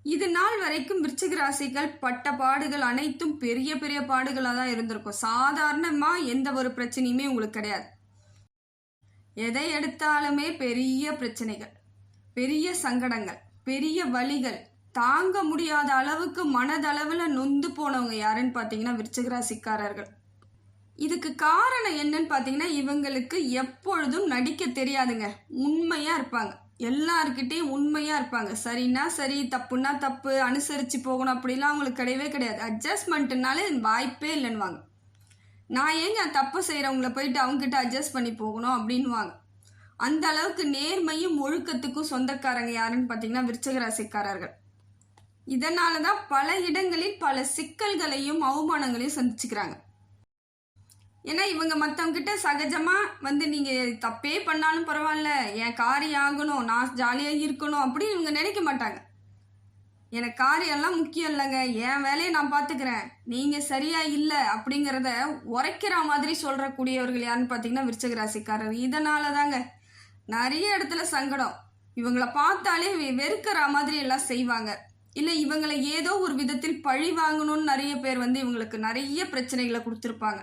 இது நாள் வரைக்கும் விருச்சிக ராசிகள் பட்ட பாடுகள் அனைத்தும் பெரிய பெரிய பாடுகளாக தான் இருந்திருக்கும். சாதாரணமாக எந்த ஒரு பிரச்சனையுமே உங்களுக்கு கிடையாது. எதை எடுத்தாலுமே பெரிய பிரச்சனைகள், பெரிய சங்கடங்கள், பெரிய வலிகள், தாங்க முடியாத அளவுக்கு மனதளவில் நொந்து போனவங்க யாருன்னு பார்த்தீங்கன்னா விருச்சிக ராசிக்காரர்கள். இதுக்கு காரணம் என்னன்னு பார்த்தீங்கன்னா, இவங்களுக்கு எப்பொழுதும் நடிக்க தெரியாதுங்க. உண்மையாக இருப்பாங்க, எல்லார்கிட்டையும் உண்மையாக இருப்பாங்க. சரின்னா சரி, தப்புன்னா தப்பு, அனுசரித்து போகணும் அப்படிலாம் அவங்களுக்கு கிடையவே கிடையாது. அட்ஜஸ்ட்மெண்ட்டுனாலே வாய்ப்பே இல்லைன்னுவாங்க. நான் ஏங்க தப்பு செய்கிறவங்கள போயிட்டு அவங்ககிட்ட அட்ஜஸ்ட் பண்ணி போகணும் அப்படின்வாங்க. அந்த அளவுக்கு நேர்மையும் ஒழுக்கத்துக்கும் சொந்தக்காரங்க யாருன்னு பார்த்தீங்கன்னா விருச்சிக ராசிக்காரர்கள். இதனால தான் பல இடங்களில் பல சிக்கல்களையும் அவமானங்களையும் சந்திச்சுக்கிறாங்க. ஏன்னா இவங்க மற்றவங்கிட்ட சகஜமாக நீங்கள் தப்பே பண்ணாலும் பரவாயில்ல, என் காரியம் ஆகணும், நான் ஜாலியாக இருக்கணும் அப்படின்னு இவங்க நினைக்க மாட்டாங்க. எனக்கு காரியம்லாம் முக்கியம் இல்லைங்க, என் வேலையை நான் பார்த்துக்கிறேன், நீங்கள் சரியா இல்லை அப்படிங்கிறத உரைக்கிற மாதிரி சொல்கிறக்கூடியவர்கள் யாருன்னு பார்த்தீங்கன்னா விருச்சிக ராசிக்காரர். இதனால தாங்க நிறைய இடத்துல சங்கடம். இவங்களை பார்த்தாலே வெறுக்கிற மாதிரி எல்லாம் செய்வாங்க. இல்லை இவங்களை ஏதோ ஒரு விதத்தில் பழி வாங்கணும்னு நிறைய பேர் இவங்களுக்கு நிறைய பிரச்சனைகளை கொடுத்துருப்பாங்க,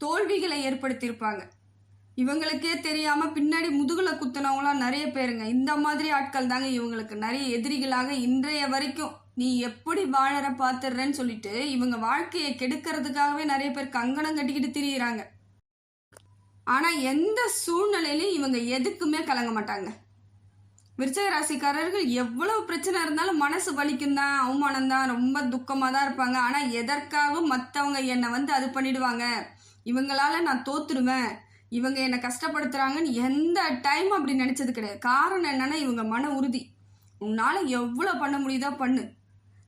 தோல்விகளை ஏற்படுத்தியிருப்பாங்க. இவங்களுக்கே தெரியாமல் பின்னாடி முதுகுல குத்துனவங்களாம் நிறைய பேருங்க. இந்த மாதிரி ஆட்கள் தாங்க இவங்களுக்கு நிறைய எதிரிகளாக இன்றைய வரைக்கும் நீ எப்படி வாழற பார்த்துடுறேன்னு சொல்லிட்டு இவங்க வாழ்க்கையை கெடுக்கிறதுக்காகவே நிறைய பேர் கங்கணம் கட்டிக்கிட்டு திரியிறாங்க. ஆனால் எந்த சூழ்நிலையிலும் இவங்க எதுக்குமே கலங்க மாட்டாங்க. விருச்சிக ராசிக்காரர்கள் எவ்வளவு பிரச்சனை இருந்தாலும் மனசு வலிக்கும் தான், அவமானம் தான், ரொம்ப துக்கமாக தான் இருப்பாங்க. ஆனால் எதற்காகவும் மற்றவங்க என்னை அது பண்ணிடுவாங்க, இவங்களால நான் தோத்துடுவேன், இவங்க என்னை கஷ்டப்படுத்துகிறாங்கன்னு எந்த டைம் அப்படி நினச்சது கிடையாது. காரணம் என்னன்னா இவங்க மன உறுதி. உன்னால் எவ்வளோ பண்ண முடியுதோ பண்ணு,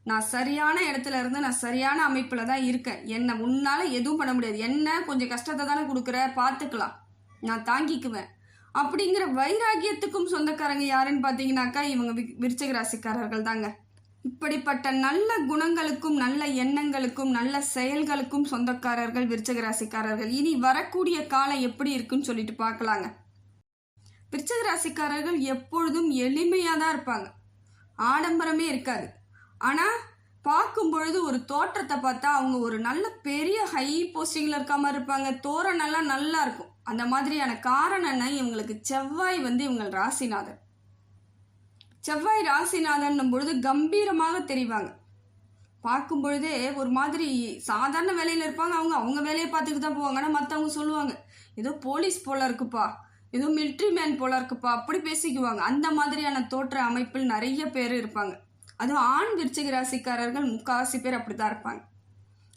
நான் சரியான இடத்துல இருந்து நான் சரியான அமைப்பில் தான் இருக்கேன், என்னை உன்னால் எதுவும் பண்ண முடியாது, என்ன கொஞ்சம் கஷ்டத்தை தானே கொடுக்குற, பார்த்துக்கலாம், நான் தாங்கிக்குவேன் அப்படிங்கிற வைராகியத்துக்கும் சொந்தக்காரங்க யாருன்னு பார்த்தீங்கன்னாக்கா இவங்க விருச்சிக ராசிக்காரர்கள் தாங்க. இப்படிப்பட்ட நல்ல குணங்களுக்கும் நல்ல எண்ணங்களுக்கும் நல்ல செயல்களுக்கும் சொந்தக்காரர்கள் விருச்சிக ராசிக்காரர்கள். இனி வரக்கூடிய காலம் எப்படி இருக்குன்னு சொல்லிட்டு பார்க்கலாங்க. விருச்சிக ராசிக்காரர்கள் எப்பொழுதும் எளிமையாக தான் இருப்பாங்க, ஆடம்பரமே இருக்காது. ஆனால் பார்க்கும் பொழுது ஒரு தோற்றத்தை பார்த்தா அவங்க ஒரு நல்ல பெரிய ஹை போஸ்டிங்கில் இருக்க மாதிரி இருப்பாங்க. தோரணெல்லாம் நல்லா இருக்கும். அந்த மாதிரியான காரணம் என்ன, இவங்களுக்கு செவ்வாய் இவங்க ராசிநாதன். செவ்வாய் ராசிநாதன் பொழுது கம்பீரமாக தெரிவாங்க. பார்க்கும் பொழுதே ஒரு மாதிரி சாதாரண வேலையில் இருப்பாங்க. அவங்க வேலையை பார்த்துட்டு தான் போவாங்க. ஆனால் மற்றவங்க சொல்லுவாங்க, ஏதோ போலீஸ் போல இருக்குப்பா, ஏதோ மிலிட்ரி மேன் போல இருக்குப்பா, அப்படி பேசிக்குவாங்க. அந்த மாதிரியான தோற்ற அமைப்பில் நிறைய பேர் இருப்பாங்க. அதுவும் ஆண் விருச்சிக ராசிக்காரர்கள் முக்காவாசி பேர் அப்படி தான் இருப்பாங்க.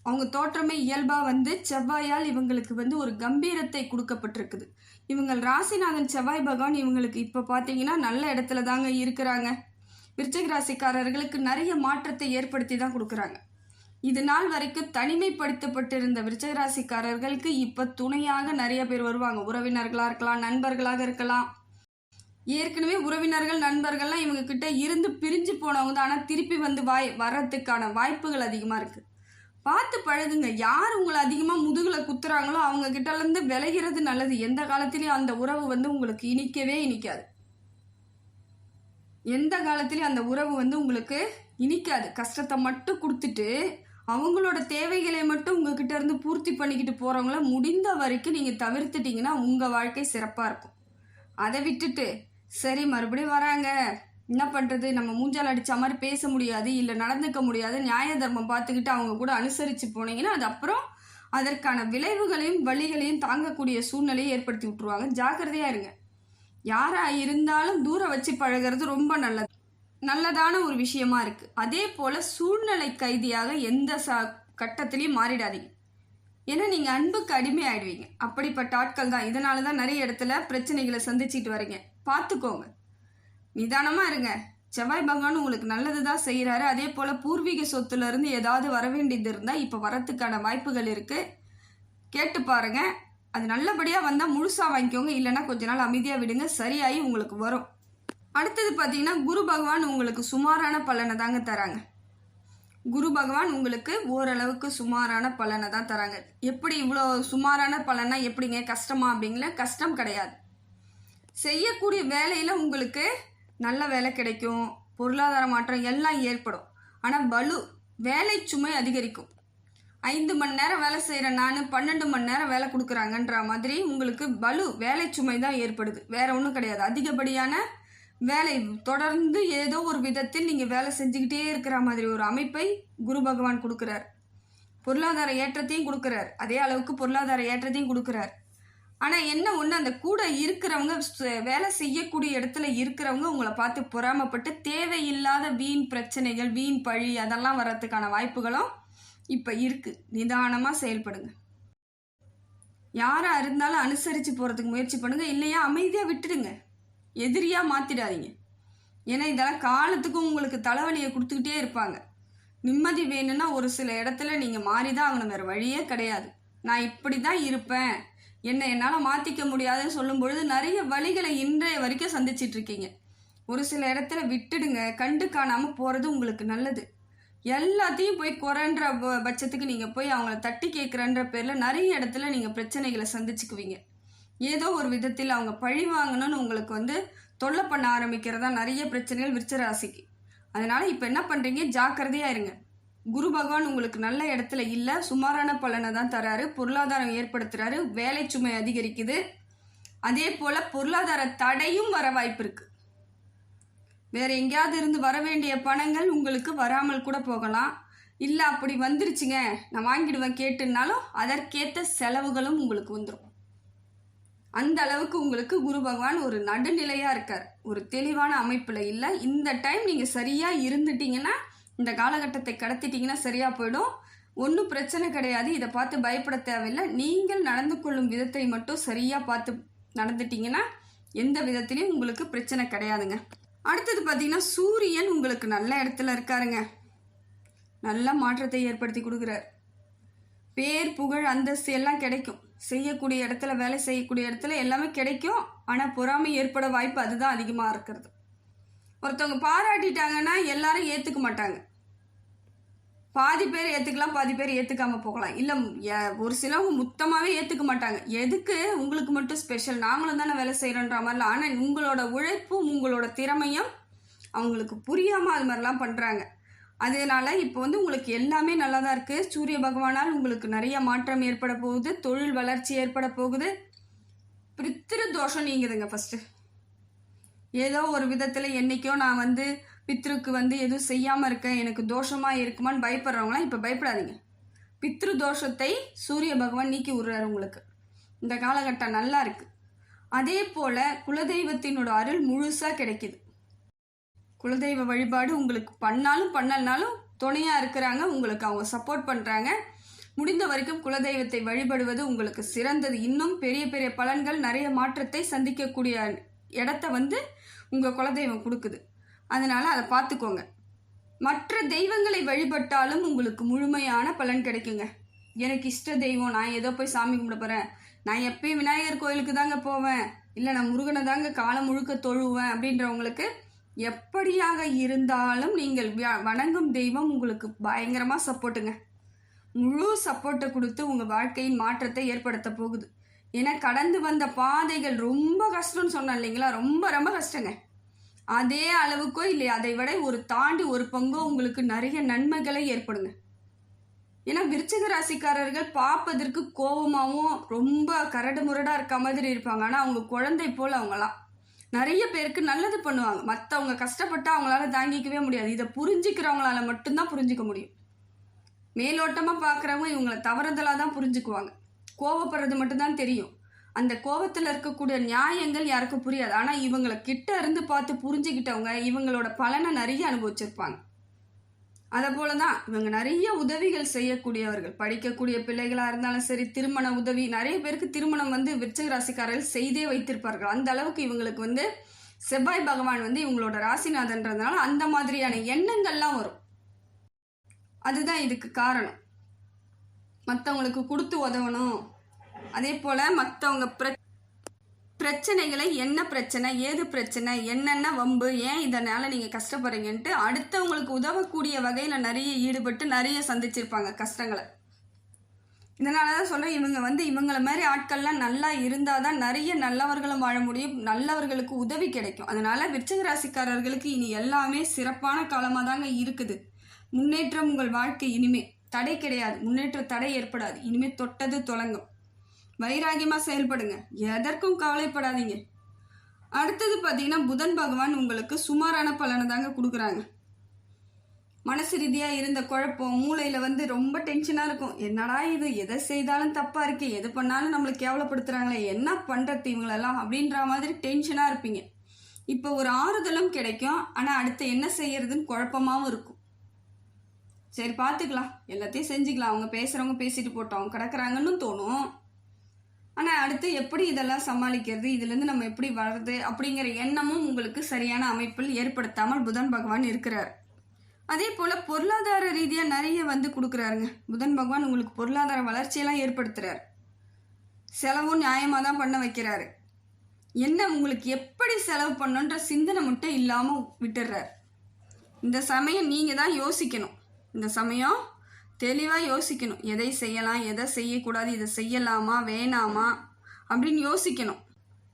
அவங்க தோற்றமே இயல்பாக செவ்வாயால் இவங்களுக்கு ஒரு கம்பீரத்தை கொடுக்கப்பட்டிருக்குது. இவங்க ராசிநாதன் செவ்வாய் பகவான் இவங்களுக்கு இப்போ பார்த்தீங்கன்னா நல்ல இடத்துல தாங்க இருக்கிறாங்க. விருச்சிக ராசிக்காரர்களுக்கு நிறைய மாற்றத்தை ஏற்படுத்தி தான் கொடுக்குறாங்க. இது நாள் வரைக்கும் தனிமைப்படுத்தப்பட்டிருந்த விருச்சிக ராசிக்காரர்களுக்கு இப்போ துணையாக நிறைய பேர் வருவாங்க. உறவினர்களாக இருக்கலாம், நண்பர்களாக இருக்கலாம். ஏற்கனவே உறவினர்கள் நண்பர்கள்லாம் இவங்க கிட்ட இருந்து பிரிஞ்சு போனவங்க தான். ஆனால் திருப்பி வர்றதுக்கான வாய்ப்புகள் அதிகமாக இருக்குது. பார்த்து பழகுங்க. யார் உங்களை அதிகமாக முதுகில் குத்துறாங்களோ அவங்க கிட்டேருந்து விலகிறது நல்லது. எந்த காலத்திலையும் அந்த உறவு உங்களுக்கு இனிக்கவே இனிக்காது. எந்த காலத்திலையும் அந்த உறவு உங்களுக்கு இனிக்காது. கஷ்டத்தை மட்டும் கொடுத்துட்டு அவங்களோட தேவைகளை மட்டும் உங்ககிட்ட இருந்து பூர்த்தி பண்ணிக்கிட்டு போகிறவங்கள முடிந்த வரைக்கும் நீங்கள் தவிர்த்துட்டிங்கன்னா உங்கள் வாழ்க்கை சிறப்பாக இருக்கும். அதை விட்டுட்டு சரி மறுபடியும் வராங்க, என்ன பண்ணுறது, நம்ம மூஞ்சால் அடித்த மாதிரி பேச முடியாது, இல்லை நடந்துக்க முடியாது, நியாய தர்மம் பார்த்துக்கிட்டு அவங்க கூட அனுசரித்து போனீங்கன்னா அது அப்புறம் அதற்கான விளைவுகளையும் வழிகளையும் தாங்கக்கூடிய சூழ்நிலையை ஏற்படுத்தி விட்டுருவாங்க. ஜாக்கிரதையாக இருங்க. யாராக இருந்தாலும் தூரம் வச்சு பழகிறது ரொம்ப நல்லதான ஒரு விஷயமா இருக்குது. அதே போல் சூழ்நிலை கைதியாக எந்த கட்டத்திலையும் மாறிடாதீங்க. ஏன்னா நீங்கள் அன்புக்கு அடிமை ஆயிடுவீங்க. அப்படிப்பட்ட ஆட்கள் தான். இதனால தான் நிறைய இடத்துல பிரச்சனைகளை சந்திச்சுட்டு வரீங்க. பார்த்துக்கோங்க, நிதானமாக இருங்க. செவ்வாய் பகவான் உங்களுக்கு நல்லது தான் செய்கிறாரு. அதே போல் பூர்வீக சொத்துலேருந்து ஏதாவது வர வேண்டியது இருந்தால் இப்போ வரத்துக்கான வாய்ப்புகள் இருக்குது. கேட்டு பாருங்கள். அது நல்லபடியாக வந்தால் முழுசாக வாங்கிக்கோங்க, இல்லைன்னா கொஞ்ச நாள் அமைதியாக விடுங்க, சரியாகி உங்களுக்கு வரும். அடுத்தது பார்த்தீங்கன்னா குரு பகவான் உங்களுக்கு சுமாரான பலனை தாங்க தராங்க. குரு பகவான் உங்களுக்கு ஓரளவுக்கு சுமாரான பலனை தான் தராங்க. எப்படி இவ்வளோ சுமாரான பலனா எப்படிங்க, கஷ்டமா அப்படிங்கள? கஷ்டம் கிடையாது. செய்யக்கூடிய வேலையில் உங்களுக்கு நல்ல வேலை கிடைக்கும், பொருளாதார மாற்றம் எல்லாம் ஏற்படும். ஆனால் பலு வேலை சுமை அதிகரிக்கும். 5 மணி நேரம் வேலை செய்கிறேன் நான், 12 மணி நேரம் வேலை கொடுக்குறாங்கன்ற மாதிரி உங்களுக்கு பலு வேலை சுமை தான் ஏற்படுது, வேற ஒன்றும் கிடையாது. அதிகப்படியான வேலை தொடர்ந்து ஏதோ ஒரு விதத்தில் நீங்கள் வேலை செஞ்சுக்கிட்டே இருக்கிற மாதிரி ஒரு அமைப்பை குரு பகவான் கொடுக்குறார். பொருளாதார ஏற்றத்தையும் கொடுக்குறார், அதே அளவுக்கு பொருளாதார ஏற்றத்தையும் கொடுக்குறார். ஆனால் என்ன ஒன்று, அந்த கூட இருக்கிறவங்க, வேலை செய்யக்கூடிய இடத்துல இருக்கிறவங்க உங்களை பார்த்து பொறாமப்பட்டு தேவையில்லாத வீண் பிரச்சனைகள், வீண் பழி அதெல்லாம் வர்றதுக்கான வாய்ப்புகளும் இப்போ இருக்குது. நிதானமாக செயல்படுங்க. யாராக இருந்தாலும் அனுசரித்து போகிறதுக்கு முயற்சி பண்ணுங்கள், இல்லையா அமைதியாக விட்டுடுங்க, எதிரியாக மாற்றிடாதீங்க. ஏன்னா இதெல்லாம் காலத்துக்கும் உங்களுக்கு தலைவலியை கொடுத்துக்கிட்டே இருப்பாங்க. நிம்மதி வேணும்னா ஒரு சில இடத்துல நீங்கள் மாறி தான் ஆகணும், வேறு வழியே கிடையாது. நான் இப்படி தான் இருப்பேன், என்னால் மாற்றிக்க முடியாதுன்னு சொல்லும் பொழுது நிறைய வழிகளை இன்றைய வரைக்கும் சந்திச்சிட்டு இருக்கீங்க. ஒரு சில இடத்துல விட்டுடுங்க, கண்டு காணாமல் போகிறது உங்களுக்கு நல்லது. எல்லாத்தையும் போய் குறைன்ற பட்சத்துக்கு நீங்கள் போய் அவங்கள தட்டி கேட்குறன்ற பேரில் நிறைய இடத்துல நீங்கள் பிரச்சனைகளை சந்திச்சுக்குவீங்க. ஏதோ ஒரு விதத்தில் அவங்க பழி வாங்கணும்னு உங்களுக்கு தொல்லை பண்ண ஆரம்பிக்கிறதா நிறைய பிரச்சனைகள் விருச்சிக ராசிக்கு. அதனால் இப்போ என்ன பண்ணுறீங்க, ஜாக்கிரதையாக இருங்க. குரு பகவான் உங்களுக்கு நல்ல இடத்துல இல்லை, சுமாரான பலனை தான் தராரு, பொருளாதாரம் ஏற்படுத்துறாரு, வேலை சுமை அதிகரிக்குது. அதே போல் பொருளாதார தடையும் வர வாய்ப்பு இருக்குது. வேறு எங்கேயாவது இருந்து வர வேண்டிய பணங்கள் உங்களுக்கு வராமல் கூட போகலாம். இல்லை அப்படி வந்துருச்சுங்க நான் வாங்கிடுவேன் கேட்டுனாலும் அதற்கேற்ற செலவுகளும் உங்களுக்கு வந்துடும். அந்த அளவுக்கு உங்களுக்கு குரு பகவான் ஒரு நடுநிலையாக இருக்கார், ஒரு தெளிவான அமைப்பில் இல்லை. இந்த டைம் நீங்கள் சரியாக இருந்துட்டீங்கன்னா, இந்த காலகட்டத்தை கடத்திட்டீங்கன்னா சரியாக போயிடும். ஒன்றும் பிரச்சனை கிடையாது, இதை பார்த்து பயப்பட தேவையில்லை. நீங்கள் நடந்து கொள்ளும் விதத்தை மட்டும் சரியாக பார்த்து நடந்துட்டீங்கன்னா எந்த விதத்துலையும் உங்களுக்கு பிரச்சனை கிடையாதுங்க. அடுத்தது பார்த்தீங்கன்னா சூரியன் உங்களுக்கு நல்ல இடத்துல இருக்காருங்க, நல்ல மாற்றத்தை ஏற்படுத்தி கொடுக்குறார். பேர் புகழ் அந்தஸ்து எல்லாம் கிடைக்கும். செய்யக்கூடிய இடத்துல, வேலை செய்யக்கூடிய இடத்துல எல்லாமே கிடைக்கும். ஆனால் பொறாமை ஏற்பட வாய்ப்பு அதுதான் அதிகமாக இருக்கிறது. ஒருத்தவங்க பாராட்டிட்டாங்கன்னா எல்லாரும் ஏற்றுக்க மாட்டாங்க. பாதி பேர் ஏற்றுக்கலாம், பாதி பேர் ஏற்றுக்காம போகலாம். இல்லை ஒரு சிலவங்க மொத்தமாகவே ஏற்றுக்க மாட்டாங்க. எதுக்கு உங்களுக்கு மட்டும் ஸ்பெஷல், நாங்களும் தானே வேலை செய்கிறோன்ற மாதிரிலாம். ஆனால் உங்களோட உழைப்பும் உங்களோட திறமையும் அவங்களுக்கு புரியாமல் அது மாதிரிலாம் பண்ணுறாங்க. அதனால இப்போ உங்களுக்கு எல்லாமே நல்லா தான் இருக்குது. சூரிய பகவானால் உங்களுக்கு நிறைய மாற்றம் ஏற்பட போகுது, தொழில் வளர்ச்சி ஏற்பட போகுது. பித்ரு தோஷம் நீங்குதுங்க. ஃபஸ்ட்டு ஏதோ ஒரு விதத்தில் என்றைக்கோ நான் பித்ருக்கு எதுவும் செய்யாமல் இருக்கேன், எனக்கு தோஷமாக இருக்குமான்னு பயப்படுறவங்களாம் இப்போ பயப்படாதீங்க. பித்ரு தோஷத்தை சூரிய பகவான் நீக்கி விடுறாரு உங்களுக்கு. இந்த காலகட்டம் நல்லா இருக்குது. அதே போல் குலதெய்வத்தினோட அருள் முழுசாக கிடைக்கிது. குலதெய்வ வழிபாடு உங்களுக்கு பண்ணாலும் பண்ணலனாலும் துணையாக இருக்கிறாங்க, உங்களுக்கு அவங்க சப்போர்ட் பண்ணுறாங்க. முடிந்த வரைக்கும் குலதெய்வத்தை வழிபடுவது உங்களுக்கு சிறந்தது. இன்னும் பெரிய பெரிய பலன்கள், நிறைய மாற்றத்தை சந்திக்கக்கூடிய இடத்த உங்கள் குலதெய்வம் கொடுக்குது. அதனால் அதை பார்த்துக்கோங்க. மற்ற தெய்வங்களை வழிபட்டாலும் உங்களுக்கு முழுமையான பலன் கிடைக்குங்க. எனக்கு இஷ்ட தெய்வம், நான் ஏதோ போய் சாமி கும்பிட போகிறேன், நான் எப்பயும் விநாயகர் கோயிலுக்கு தாங்க போவேன், இல்லை நான் முருகனை தாங்க காலம் முழுக்க தொழுவேன் அப்படின்றவங்களுக்கு எப்படியாக இருந்தாலும் நீங்கள் வணங்கும் தெய்வம் உங்களுக்கு பயங்கரமாக சப்போர்ட்டுங்க. முழு சப்போர்ட்டை கொடுத்து உங்கள் வாழ்க்கையின் மாற்றத்தை ஏற்படுத்த போகுது. ஏன்னா கடந்து வந்த பாதைகள் ரொம்ப கஷ்டம்னு சொன்னேன் இல்லைங்களா, ரொம்ப ரொம்ப கஷ்டங்க. அதே அளவுக்கோ இல்லை அதை விட ஒரு தாண்டி ஒரு பங்கோ உங்களுக்கு நிறைய நன்மைகளை ஏற்படுங்க. ஏன்னா விருச்சிக ராசிக்காரர்கள் பார்ப்பதற்கு கோபமாகவும் ரொம்ப கரடு முரடாக இருக்க மாதிரி இருப்பாங்க. ஆனால் அவங்க குழந்தை போல் அவங்களாம் நிறைய பேருக்கு நல்லது பண்ணுவாங்க. மற்றவங்க கஷ்டப்பட்டு அவங்களால தாங்கிக்கவே முடியாது. இதை புரிஞ்சிக்கிறவங்களால மட்டும்தான் புரிஞ்சிக்க முடியும். மேலோட்டமாக பார்க்குறவங்க இவங்களை தவறுதலாக தான் புரிஞ்சுக்குவாங்க. கோவப்படுறது மட்டும்தான் தெரியும். அந்த கோபத்தில் இருக்கக்கூடிய நியாயங்கள் யாருக்கும் புரியாது. ஆனால் இவங்களை கிட்ட இருந்து பார்த்து புரிஞ்சுக்கிட்டவங்க இவங்களோட பலனை நிறைய அனுபவிச்சிருப்பாங்க. அதை போல தான் இவங்க நிறைய உதவிகள் செய்யக்கூடியவர்கள். படிக்கக்கூடிய பிள்ளைகளாக இருந்தாலும் சரி, திருமண உதவி, நிறைய பேருக்கு திருமணம் விருச்சிக ராசிக்காரர்கள் செய்தே வைத்திருப்பார்கள். அந்த அளவுக்கு இவங்களுக்கு செவ்வாய் பகவான் இவங்களோட ராசிநாதன்றதுனால அந்த மாதிரியான எண்ணங்கள்லாம் வரும். அதுதான் இதுக்கு காரணம். மற்றவங்களுக்கு கொடுத்து உதவணும், அதே போல் மற்றவங்க பிரச்சனைகளை, என்ன பிரச்சனை, ஏது பிரச்சனை, என்னென்ன வம்பு, ஏன் இதனால் நீங்கள் கஷ்டப்படுறீங்கன்ட்டு அடுத்தவங்களுக்கு உதவக்கூடிய வகையில் நிறைய ஈடுபட்டு நிறைய சந்திச்சிருப்பாங்க கஷ்டங்களை. இதனால தான் சொல்கிறேன், இவங்கள மாதிரி ஆட்கள்லாம் நல்லா இருந்தால் தான் நிறைய நல்லவர்களும் வாழ முடியும், நல்லவர்களுக்கு உதவி கிடைக்கும். அதனால் விருச்சிக ராசிக்காரர்களுக்கு இனி எல்லாமே சிறப்பான காலமாக தாங்க இருக்குது. முன்னேற்றம் உங்கள் வாழ்க்கை இனிமே தடை கிடையாது, முன்னேற்ற தடை ஏற்படாது. இனிமேல் தொட்டது தொடங்கும். வைராகியமாக செயல்படுங்க, எதற்கும் கவலைப்படாதீங்க. அடுத்தது பார்த்தீங்கன்னா புதன் பகவான் உங்களுக்கு சுமாரான பலனை தாங்க கொடுக்குறாங்க. மனசு ரீதியாக இருந்த குழப்பம், மூளையில் ரொம்ப டென்ஷனாக இருக்கும். என்னடா இது, எதை செய்தாலும் தப்பாக இருக்கு, எது பண்ணாலும் நம்மளை கேவலப்படுத்துகிறாங்களே, என்ன பண்ணுறது இவங்களெல்லாம் அப்படின்ற மாதிரி டென்ஷனாக இருப்பீங்க. இப்போ ஒரு ஆறுதலும் கிடைக்கும், ஆனால் அடுத்து என்ன செய்யறதுன்னு குழப்பமாகவும் இருக்கும். சரி பார்த்துக்கலாம், எல்லாத்தையும் செஞ்சுக்கலாம், அவங்க பேசுகிறவங்க பேசிட்டு போட்டோம், அவங்க கிடக்குறாங்கன்னு தோணும். ஆனால் அடுத்து எப்படி இதெல்லாம் சமாளிக்கிறது, இதுலேருந்து நம்ம எப்படி வர்றது அப்படிங்கிற எண்ணமும் உங்களுக்கு சரியான அமைப்பில் ஏற்படுத்தாமல் புதன் பகவான் இருக்கிறார். அதே போல் பொருளாதார ரீதியாக நிறைய கொடுக்குறாருங்க. புதன் பகவான் உங்களுக்கு பொருளாதார வளர்ச்சியெல்லாம் ஏற்படுத்துகிறார். செலவும் நியாயமாக தான் பண்ண வைக்கிறாரு. என்ன உங்களுக்கு எப்படி செலவு பண்ணுன்ற சிந்தனை மட்டும் இல்லாமல் விட்டுடுறார். இந்த சமயம் நீங்கள் தான் யோசிக்கணும். இந்த சமயம் தெளிவாக யோசிக்கணும், எதை செய்யலாம், எதை செய்யக்கூடாது, இதை செய்யலாமா வேணாமா அப்படின்னு யோசிக்கணும்.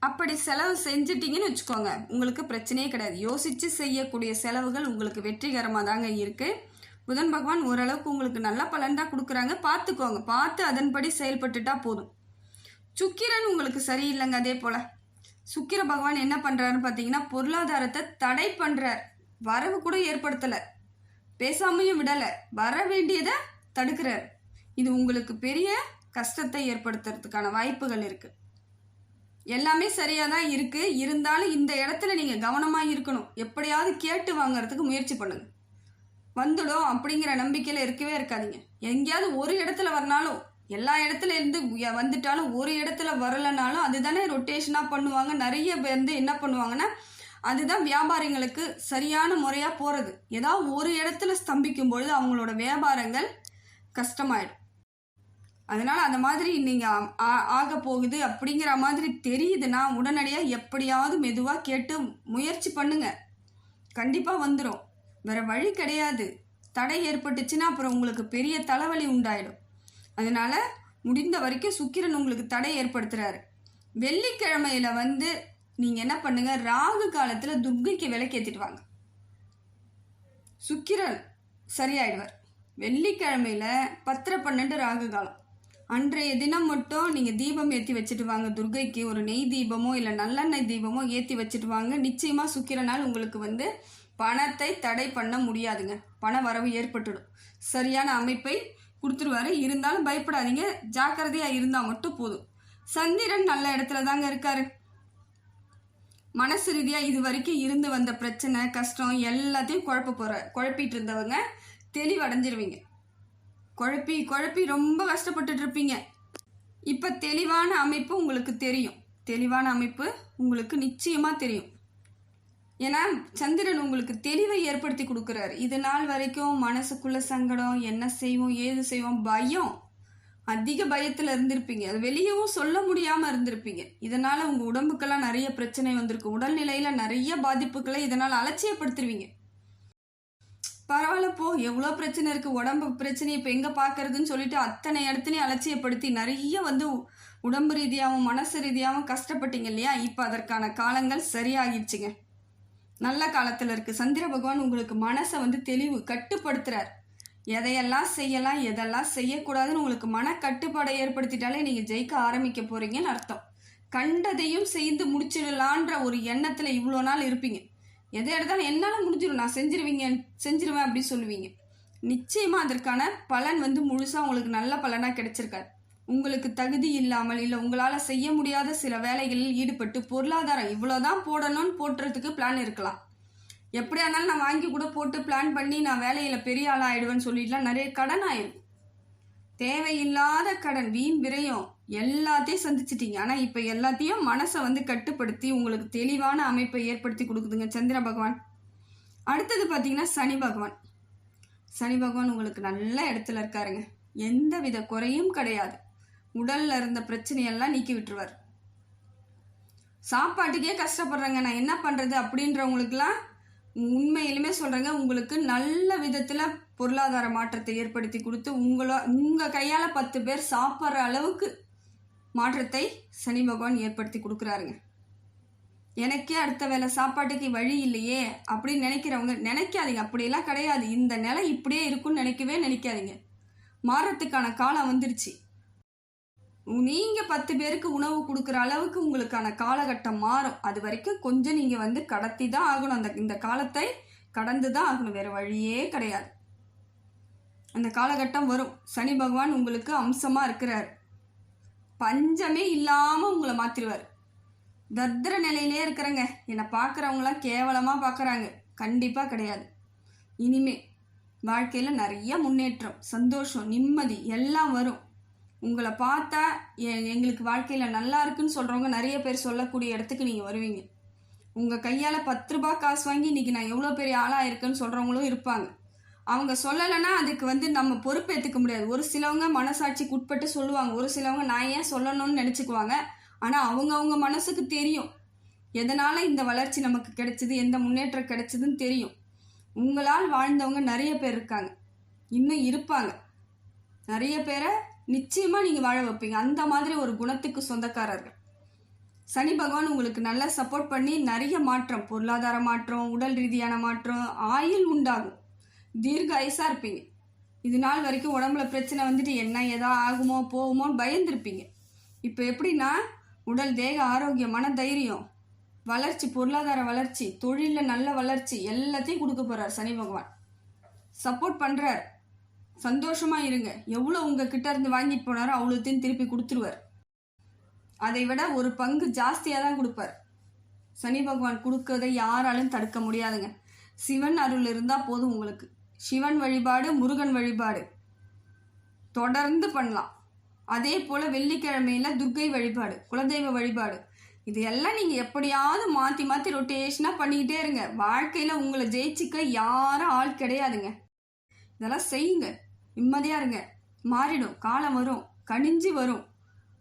அப்படி செலவு செஞ்சிட்டிங்கன்னு வச்சுக்கோங்க, உங்களுக்கு பிரச்சனையே கிடையாது. யோசித்து செய்யக்கூடிய செலவுகள் உங்களுக்கு வெற்றிகரமாக தாங்க இருக்குது. புதன் பகவான் ஓரளவுக்கு உங்களுக்கு நல்ல பலன் தான் கொடுக்குறாங்க. பார்த்துக்கோங்க, பார்த்து அதன்படி செயல்பட்டுட்டா போதும். சுக்கிரன் உங்களுக்கு சரியில்லைங்க. அதே போல் சுக்கிர பகவான் என்ன பண்ணுறாருன்னு பார்த்தீங்கன்னா பொருளாதாரத்தை தடை பண்ணுறார். வரவு கூட ஏற்படுத்தலை, பேசாமையும் விடலை, வர வேண்டியதை தடுக்கிறார். இது உங்களுக்கு பெரிய கஷ்டத்தை ஏற்படுத்துறதுக்கான வாய்ப்புகள் இருக்குது. எல்லாமே சரியாக தான் இருக்குது, இருந்தாலும் இந்த இடத்துல நீங்கள் கவனமாக இருக்கணும். எப்படியாவது கேட்டு வாங்கிறதுக்கு முயற்சி பண்ணுங்க. வந்துடும் அப்படிங்கிற நம்பிக்கையில் இருக்கவே இருக்காதீங்க. எங்கேயாவது ஒரு இடத்துல வரனாலும், எல்லா இடத்துல இருந்து வந்துட்டாலும் ஒரு இடத்துல வரலைனாலும் அதுதானே ரொட்டேஷனாக பண்ணுவாங்க. நிறைய என்ன பண்ணுவாங்கன்னா அதுதான் வியாபாரிங்களுக்கு சரியான முறையாக போகிறது. ஏதாவது ஒரு இடத்துல ஸ்தம்பிக்கும் பொழுது அவங்களோட வியாபாரங்கள் கஷ்டமாயிடும். அதனால் அந்த மாதிரி நீங்கள் ஆக போகுது அப்படிங்கிற மாதிரி தெரியுதுன்னா உடனடியாக எப்படியாவது மெதுவாக கேட்டு முயற்சி பண்ணுங்க. கண்டிப்பாக வந்துடும், வேறு வழி கிடையாது. தடை ஏற்பட்டுச்சுன்னா அப்புறம் உங்களுக்கு பெரிய தலைவலி உண்டாயிடும். அதனால் முடிந்த வரைக்கும் சுக்கிரன் உங்களுக்கு தடை ஏற்படுத்துகிறாரு. வெள்ளிக்கிழமையில் நீங்கள் என்ன பண்ணுங்க, ராகு காலத்தில் துர்க்கைக்கு விளக்கேற்றிட்டு வாங்க, சுக்கிரன் சரியாயிடுவார். வெள்ளிக்கிழமையில் 10:12 ராகு காலம். அன்றைய தினம் மட்டும் நீங்கள் தீபம் ஏற்றி வச்சுட்டு வாங்க. துர்க்கைக்கு ஒரு நெய் தீபமோ இல்லை நல்லெண்ணெய் தீபமோ ஏற்றி வச்சுட்டு வாங்க. நிச்சயமாக சுக்கிரனால் உங்களுக்கு பணத்தை தடை பண்ண முடியாதுங்க. பண வரவு ஏற்பட்டுடும். சரியான அமைப்பை கொடுத்துருவாரு. இருந்தாலும் பயப்படாதீங்க, ஜாக்கிரதையாக இருந்தால் மட்டும் போதும். சந்திரன் நல்ல இடத்துல தாங்க இருக்காரு. மனசு ரீதியாக இது வரைக்கும் இருந்து வந்த பிரச்சனை, கஷ்டம் எல்லாத்தையும் குழப்பிட்டு இருந்தவங்க தெளிவடைஞ்சிருவீங்க. குழப்பி ரொம்ப கஷ்டப்பட்டுட்டு இருப்பீங்க. இப்போ தெளிவான அமைப்பு உங்களுக்கு தெரியும். தெளிவான அமைப்பு உங்களுக்கு நிச்சயமாக தெரியும். ஏன்னா சந்திரன் உங்களுக்கு தெளிவை ஏற்படுத்தி கொடுக்குறாரு. இது நாள் வரைக்கும் மனசுக்குள்ள சங்கடம், என்ன செய்வோம் ஏது செய்வோம், பயம், அதிக பயத்தில் இருந்திருப்பீங்க. அது வெளியவும் சொல்ல முடியாமல் இருந்திருப்பீங்க. இதனால் உங்கள் உடம்புக்கெல்லாம் நிறைய பிரச்சனை வந்திருக்கு. உடல்நிலையில் நிறைய பாதிப்புகளை இதனால் அலட்சியப்படுத்திடுவீங்க. பரவாயில்ல போ, எவ்வளோ பிரச்சனை இருக்குது, உடம்பு பிரச்சனை இப்போ எங்கே பார்க்கறதுன்னு சொல்லிட்டு அத்தனை இடத்துலையும் அலட்சியப்படுத்தி நிறைய உடம்பு ரீதியாகவும் மனசு ரீதியாகவும் கஷ்டப்பட்டீங்க இல்லையா? இப்போ அதற்கான காலங்கள் சரியாகிடுச்சுங்க. நல்ல காலத்தில் இருக்குது. சந்திர பகவான் உங்களுக்கு மனசை தெளிவு கட்டுப்படுத்துகிறார். எதையெல்லாம் செய்யலாம், எதெல்லாம் செய்யக்கூடாதுன்னு உங்களுக்கு மன கட்டுப்பாடை ஏற்படுத்திட்டாலே நீங்கள் ஜெயிக்க ஆரம்பிக்க போகிறீங்கன்னு அர்த்தம். கண்டதையும் செய்து முடிச்சிடலான்ற ஒரு எண்ணத்தில் இவ்வளோ நாள் இருப்பீங்க. எதை எடுத்தாலும் என்னால் முடிஞ்சிடும், நான் செஞ்சிருவேன் அப்படின்னு சொல்லுவீங்க. நிச்சயமாக அதற்கான பலன் முழுசாக உங்களுக்கு நல்ல பலனாக கிடைச்சிருக்காரு. உங்களுக்கு தகுதி இல்லாமல் இல்லை உங்களால் செய்ய முடியாத சில வேலைகளில் ஈடுபட்டு பொருளாதாரம் இவ்வளோதான் போடணும்னு போட்டுறதுக்கு பிளான் இருக்கலாம். எப்படியா இருந்தாலும் நான் வாங்கி கூட போட்டு பிளான் பண்ணி நான் வேலையில் பெரிய ஆளாக ஆயிடுவேன்னு சொல்லிட்டுலாம் நிறைய கடன் ஆயிடும். தேவையில்லாத கடன், வீண் விரயம் எல்லாத்தையும் சந்திச்சிட்டீங்க. ஆனால் இப்போ எல்லாத்தையும் மனசை கட்டுப்படுத்தி உங்களுக்கு தெளிவான அமைப்பை ஏற்படுத்தி கொடுக்குதுங்க சந்திர பகவான். அடுத்தது பார்த்தீங்கன்னா சனி பகவான். சனி பகவான் உங்களுக்கு நல்ல இடத்துல இருக்காருங்க. எந்த வித குறையும் கிடையாது. உடல்ல இருந்த பிரச்சனையெல்லாம் நீக்கி விட்டுருவார். சாப்பாட்டுக்கே கஷ்டப்படுறேங்க, நான் என்ன பண்ணுறது அப்படின்றவங்களுக்குலாம் உண்மையிலுமே சொல்கிறேங்க, உங்களுக்கு நல்ல விதத்தில் பொருளாதார மாற்றத்தை ஏற்படுத்தி கொடுத்து உங்கள் கையால் 10 பேர் சாப்பிட்ற அளவுக்கு மாற்றத்தை சனி பகவான் ஏற்படுத்தி கொடுக்குறாருங்க. எனக்கே அடுத்த வேளை சாப்பாட்டுக்கு வழி இல்லையே அப்படின்னு நினைக்கிறவங்க நினைக்காதீங்க. அப்படியெல்லாம் கிடையாது. இந்த நிலை இப்படியே இருக்குன்னு நினைக்காதீங்க. மாறத்துக்கான காலம் வந்துருச்சு. நீங்கள் 10 பேருக்கு உணவு கொடுக்குற அளவுக்கு உங்களுக்கான காலகட்டம் மாறும். அது வரைக்கும் கொஞ்சம் நீங்கள் கடத்தி தான் ஆகணும். இந்த காலத்தை கடந்து தான் ஆகணும். வேறு வழியே கிடையாது. அந்த காலகட்டம் வரும். சனி பகவான் உங்களுக்கு அம்சமாக இருக்கிறார். பஞ்சமே இல்லாமல் உங்களை மாற்றிடுவார். தர்திர நிலையிலே இருக்கிறேங்க, என்னை பார்க்குறவங்களாம் கேவலமாக பார்க்குறாங்க, கண்டிப்பாக கிடையாது. இனிமே வாழ்க்கையில் நிறைய முன்னேற்றம், சந்தோஷம், நிம்மதி எல்லாம் வரும். உங்களை பார்த்தா எங்களுக்கு வாழ்க்கையில் நல்லா இருக்குன்னு சொல்கிறவங்க நிறைய பேர் சொல்லக்கூடிய இடத்துக்கு நீங்கள் வருவீங்க. உங்கள் கையால் 10 ரூபாய் காசு வாங்கி இன்றைக்கி நான் எவ்வளோ பெரிய ஆளாக இருக்கேன்னு சொல்கிறவங்களும் இருப்பாங்க. அவங்க சொல்லலைன்னா அதுக்கு நம்ம பொறுப்பேற்றுக்க முடியாது. ஒரு சிலவங்க மனசாட்சிக்கு உட்பட்டு சொல்லுவாங்க, ஒரு சிலவங்க நான் ஏன் சொல்லணும்னு நினச்சிக்குவாங்க. ஆனால் அவங்க மனசுக்கு தெரியும் எதனால் இந்த வளர்ச்சி நமக்கு கிடைச்சிது, எந்த முன்னேற்றம் கிடைச்சிதுன்னு தெரியும். உங்களால் வாழ்ந்தவங்க நிறைய பேர் இருக்காங்க, இன்னும் இருப்பாங்க. நிறைய பேரை நிச்சயமாக நீங்கள் வாழ வைப்பீங்க. அந்த மாதிரி ஒரு குணத்துக்கு சொந்தக்காரர்கள். சனி பகவான் உங்களுக்கு நல்லா சப்போர்ட் பண்ணி நிறைய மாற்றம், பொருளாதார மாற்றம், உடல் ரீதியான மாற்றம், ஆயுள் உண்டாகும். தீர்க்க ஆயுசாக இருப்பீங்க. இது நாள் வரைக்கும் உடம்புல பிரச்சனை வந்துட்டு என்ன எதா ஆகுமோ போகுமோன்னு பயந்துருப்பீங்க. இப்போ எப்படின்னா உடல் தேக ஆரோக்கியம், மன தைரியம், வளர்ச்சி, பொருளாதார வளர்ச்சி, தொழிலில் நல்ல வளர்ச்சி எல்லாத்தையும் கொடுக்க போகிறார் சனி பகவான். சப்போர்ட் பண்ணுறார். சந்தோஷமாக இருங்க. எவ்வளோ உங்கள் கிட்ட இருந்து வாங்கிட்டு போனாரோ அவ்வளோத்தையும் திருப்பி கொடுத்துருவார். அதை விட ஒரு பங்கு ஜாஸ்தியாக தான் கொடுப்பார். சனி பகவான் கொடுக்கறதை யாராலும் தடுக்க முடியாதுங்க. சிவன் அருள் இருந்தால் போதும் உங்களுக்கு. சிவன் வழிபாடு, முருகன் வழிபாடு தொடர்ந்து பண்ணலாம். அதே போல் வெள்ளிக்கிழமையில் துர்க்கை வழிபாடு, குலதெய்வ வழிபாடு, இது எல்லாம் நீங்கள் எப்படியாவது மாற்றி மாற்றி ரொட்டேஷனாக பண்ணிக்கிட்டே இருங்க. வாழ்க்கையில் உங்களை ஜெயிச்சிக்க யாரும் ஆள் கிடையாதுங்க. இதெல்லாம் செய்யுங்க. நிம்மதியாக இருங்க. மாறிடும். காலம் வரும், கணிஞ்சு வரும்.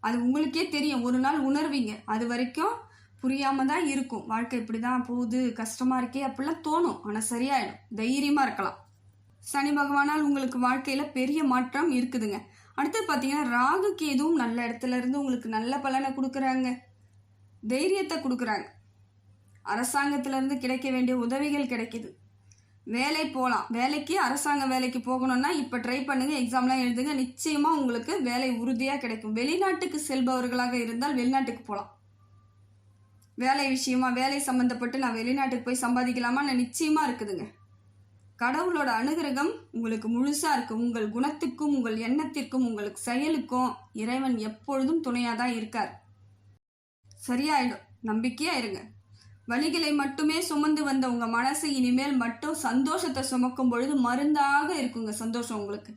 அது உங்களுக்கே தெரியும். ஒரு நாள் உணர்வீங்க. அது வரைக்கும் புரியாமல் தான் இருக்கும். வாழ்க்கை இப்படி தான் போகுது, கஷ்டமாக இருக்கே அப்படிலாம் தோணும். ஆனால் சரியாயிடும். தைரியமாக இருக்கலாம். சனி பகவானால் உங்களுக்கு வாழ்க்கையில் பெரிய மாற்றம் இருக்குதுங்க. அடுத்து பார்த்தீங்கன்னா ராகு கேதுவும் நல்ல இடத்துல இருந்து உங்களுக்கு நல்ல பலனை கொடுக்குறாங்க, தைரியத்தை கொடுக்குறாங்க. அரசாங்கத்திலேருந்து கிடைக்க வேண்டிய உதவிகள் கிடைக்குது. வேலை போகலாம். வேலைக்கு, அரசாங்க வேலைக்கு போகணும்னா இப்போ ட்ரை பண்ணுங்கள், எக்ஸாம்லாம் எழுதுங்க. நிச்சயமாக உங்களுக்கு வேலை உறுதியாக கிடைக்கும். வெளிநாட்டுக்கு செல்பவர்களாக இருந்தால் வெளிநாட்டுக்கு போகலாம். வேலை விஷயமா, வேலை சம்மந்தப்பட்டு நான் வெளிநாட்டுக்கு போய் சம்பாதிக்கலாமா, நான் நிச்சயமாக இருக்குதுங்க. கடவுளோட அனுகிரகம் உங்களுக்கு முழுசாக இருக்குது. உங்கள் குணத்துக்கும், உங்கள் எண்ணத்திற்கும், உங்களுக்கு செயலுக்கும் இறைவன் எப்பொழுதும் துணையாக தான் இருக்கார். சரியாயிடும். நம்பிக்கையாக இருங்க. வலிகளை மட்டுமே சுமந்து வந்த உங்கள் மனசு இனிமேல் மட்டும் சந்தோஷத்தை சுமக்கும் பொழுது மருந்தாக இருக்குங்க. சந்தோஷம் உங்களுக்கு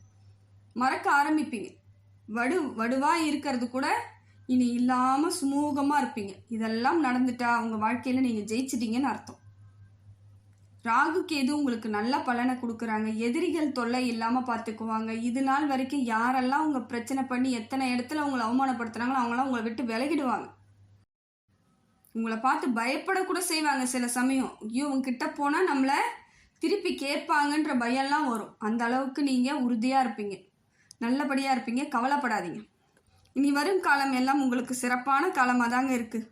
மறக்க ஆரம்பிப்பீங்க. வடுவாக இருக்கிறது கூட இனி இல்லாமல் சுமூகமாக இருப்பீங்க. இதெல்லாம் நடந்துட்டா உங்கள் வாழ்க்கையில் நீங்கள் ஜெயிச்சிட்டீங்கன்னு அர்த்தம். ராகு கேது உங்களுக்கு நல்ல பலனை கொடுக்குறாங்க. எதிரிகள் தொல்லை இல்லாமல் பார்த்துக்குவாங்க. இது நாள் வரைக்கும் யாரெல்லாம் உங்கள் பிரச்சனை பண்ணி எத்தனை இடத்துல உங்களை அவமானப்படுத்துகிறாங்களோ அவங்களாம் உங்களை விட்டு விலகிடுவாங்க. உங்களை பார்த்து பயப்படக்கூட செய்வாங்க சில சமயம். ஐயோ உங்ககிட்ட போனால் நம்மளை திருப்பி கேட்பாங்கன்ற பயம்லாம் வரும். அந்த அளவுக்கு நீங்கள் உறுதியாக இருப்பீங்க, நல்லபடியாக இருப்பீங்க. கவலைப்படாதீங்க. இனி வரும் காலம் எல்லாம் உங்களுக்கு சிறப்பான காலமாக தாங்க இருக்குது.